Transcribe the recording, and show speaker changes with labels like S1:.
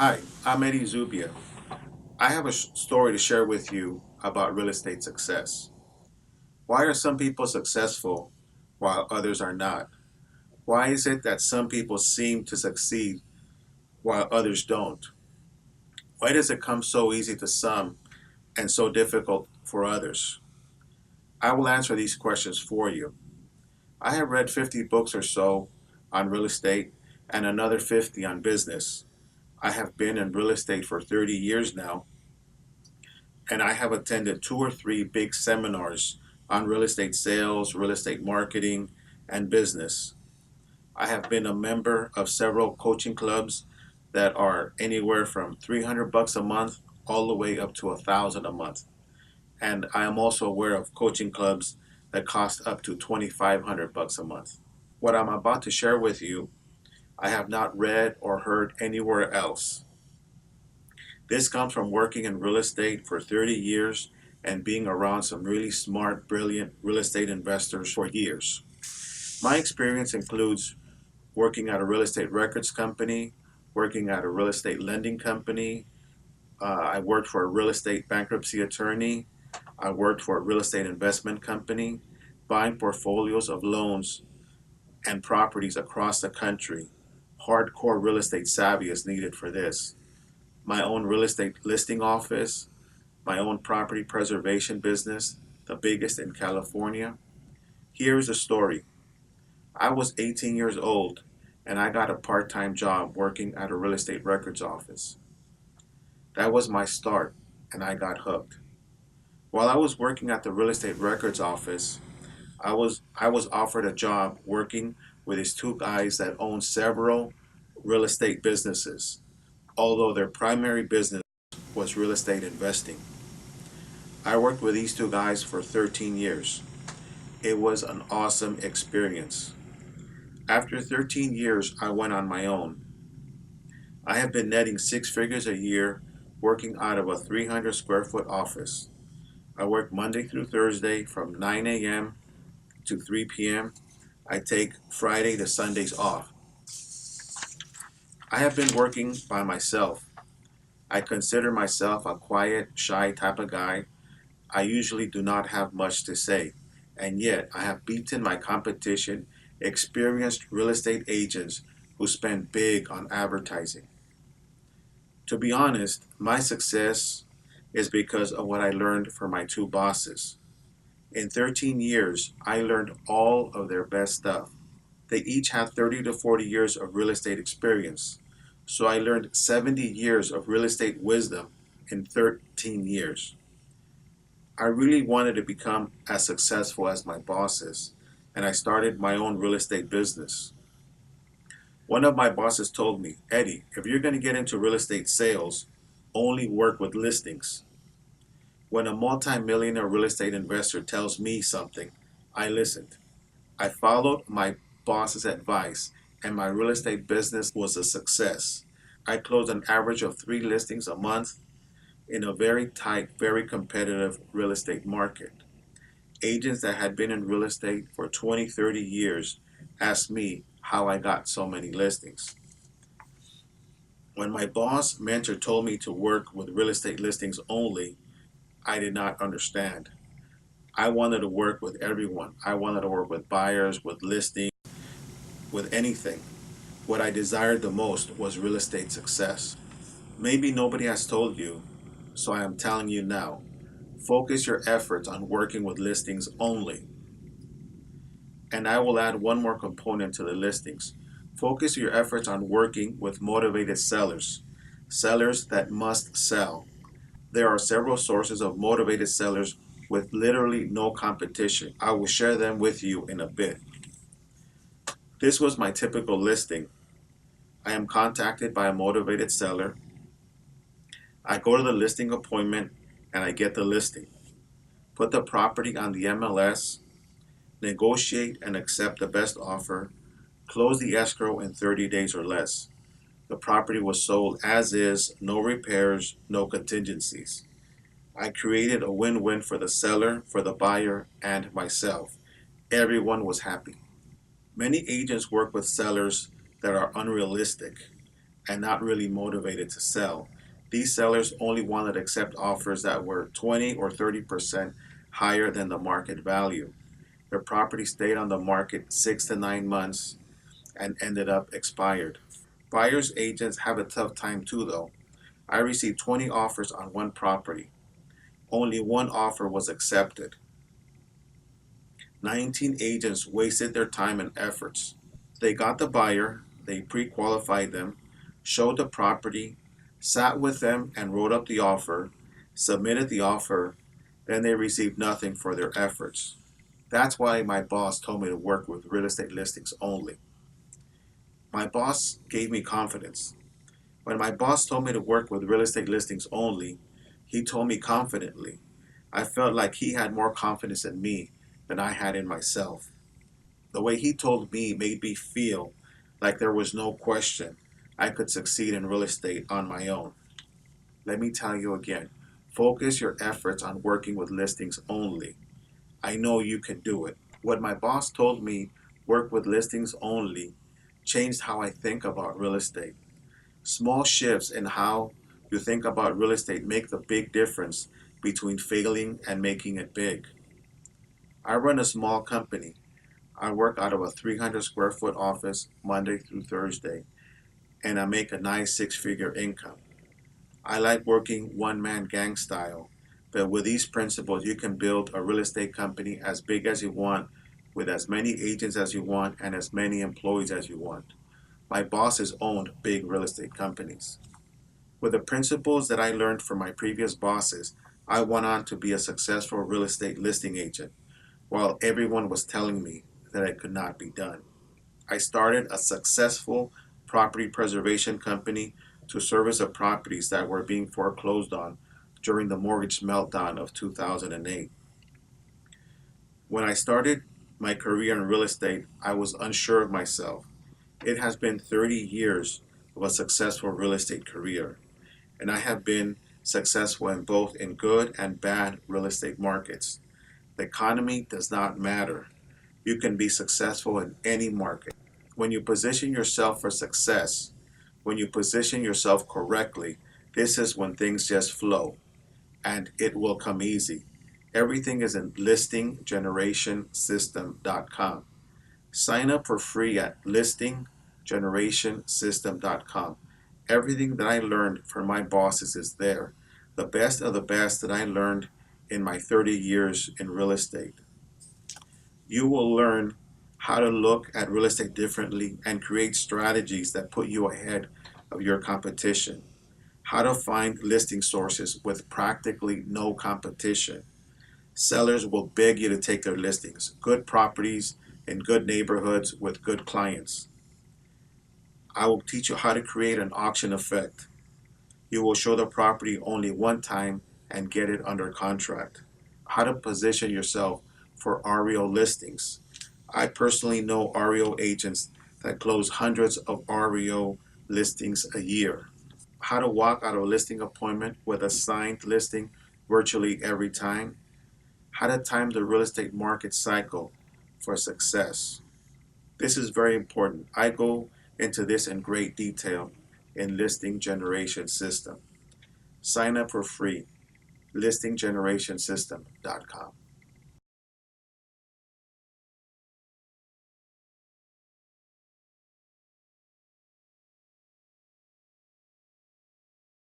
S1: Hi, I'm Eddie Zubia. I have a story to share with you about real estate success. Why are some people successful while others are not? Why is it that some people seem to succeed while others don't? Why does it come so easy to some and so difficult for others? I will answer these questions for you. I have read 50 books or so on real estate and another 50 on business. I have been in real estate for 30 years now, and I have attended two or three big seminars on real estate sales, real estate marketing, and business. I have been a member of several coaching clubs that are anywhere from 300 bucks a month all the way up to 1,000 a month. And I am also aware of coaching clubs that cost up to 2,500 bucks a month. What I'm about to share with you, I have not read or heard anywhere else. This comes from working in real estate for 30 years and being around some really smart, brilliant real estate investors for years. My experience includes working at a real estate records company, working at a real estate lending company. I worked for a real estate bankruptcy attorney. I worked for a real estate investment company, buying portfolios of loans and properties across the country. Hardcore real estate savvy is needed for this. My own real estate listing office, my own property preservation business, the biggest in California. Here's the story. I was 18 years old and I got a part time job working at a real estate records office. That was my start and I got hooked. While I was working at the real estate records office, I was offered a job working with these two guys that own several real estate businesses, although their primary business was real estate investing. I worked with these two guys for 13 years. It was an awesome experience. After 13 years, I went on my own. I have been netting six figures a year working out of a 300 square foot office. I work Monday through Thursday from 9 a.m. to 3 p.m. I take Friday to Sundays off. I have been working by myself. I consider myself a quiet, shy type of guy. I usually do not have much to say, and yet I have beaten my competition, experienced real estate agents who spend big on advertising. To be honest, my success is because of what I learned from my two bosses. In 13 years, I learned all of their best stuff. They each had 30 to 40 years of real estate experience, so I learned 70 years of real estate wisdom in 13 years. I really wanted to become as successful as my bosses, and I started my own real estate business. One of my bosses told me, Eddie, if you're going to get into real estate sales, only work with listings. When a multimillionaire real estate investor tells me something, I listened. I followed my boss's advice, and my real estate business was a success. I closed an average of three listings a month in a very tight, very competitive real estate market. Agents that had been in real estate for 20, 30 years asked me how I got so many listings. When my boss mentor told me to work with real estate listings only, I did not understand. I wanted to work with everyone. I wanted to work with buyers, with listings, with anything. What I desired the most was real estate success. Maybe nobody has told you, so I am telling you now. Focus your efforts on working with listings only. And I will add one more component to the listings. Focus your efforts on working with motivated sellers, sellers that must sell. There are several sources of motivated sellers with literally no competition. I will share them with you in a bit. This was my typical listing. I am contacted by a motivated seller. I go to the listing appointment and I get the listing. Put the property on the MLS, negotiate and accept the best offer, close the escrow in 30 days or less. The property was sold as is, no repairs, no contingencies. I created a win-win for the seller, for the buyer, and myself. Everyone was happy. Many agents work with sellers that are unrealistic, and not really motivated to sell. These sellers only wanted to accept offers that were 20 or 30% higher than the market value. Their property stayed on the market 6 to 9 months and ended up expired. Buyers agents have a tough time too, though. I received 20 offers on one property. Only one offer was accepted. 19 agents wasted their time and efforts. They got the buyer, they pre qualified them, showed the property, sat with them and wrote up the offer, submitted the offer, then they received nothing for their efforts. That's why my boss told me to work with real estate listings only. My boss gave me confidence. When my boss told me to work with real estate listings only, he told me confidently. I felt like he had more confidence in me than I had in myself. The way he told me made me feel like there was no question I could succeed in real estate on my own. Let me tell you again, focus your efforts on working with listings only. I know you can do it. What my boss told me, work with listings only, changed how I think about real estate. Small shifts in how you think about real estate make the big difference between failing and making it big. I run a small company. I work out of a 300 square foot office Monday through Thursday, and I make a nice six-figure income. I like working one-man gang style, but with these principles, you can build a real estate company as big as you want, with as many agents as you want, and as many employees as you want. My bosses owned big real estate companies. With the principles that I learned from my previous bosses, I went on to be a successful real estate listing agent, while everyone was telling me that it could not be done. I started a successful property preservation company to service the properties that were being foreclosed on during the mortgage meltdown of 2008. When I started my career in real estate, I was unsure of myself. It has been 30 years of a successful real estate career, and I have been successful in both in good and bad real estate markets. The economy does not matter. You can be successful in any market. When you position yourself for success, when you position yourself correctly, this is when things just flow and it will come easy. Everything is in listinggenerationsystem.com. Sign up for free at listinggenerationsystem.com. Everything that I learned from my bosses is there. The best of the best that I learned in my 30 years in real estate. You will learn how to look at real estate differently and create strategies that put you ahead of your competition. How to find listing sources with practically no competition. Sellers will beg you to take their listings, good properties in good neighborhoods with good clients. I will teach you how to create an auction effect. You will show the property only one time and get it under contract. How to position yourself for REO listings. I personally know REO agents that close hundreds of REO listings a year. How to walk out of a listing appointment with a signed listing virtually every time. How to time the real estate market cycle for success. This is very important. I go into this in great detail in Listing Generation System. Sign up for free, listinggenerationsystem.com.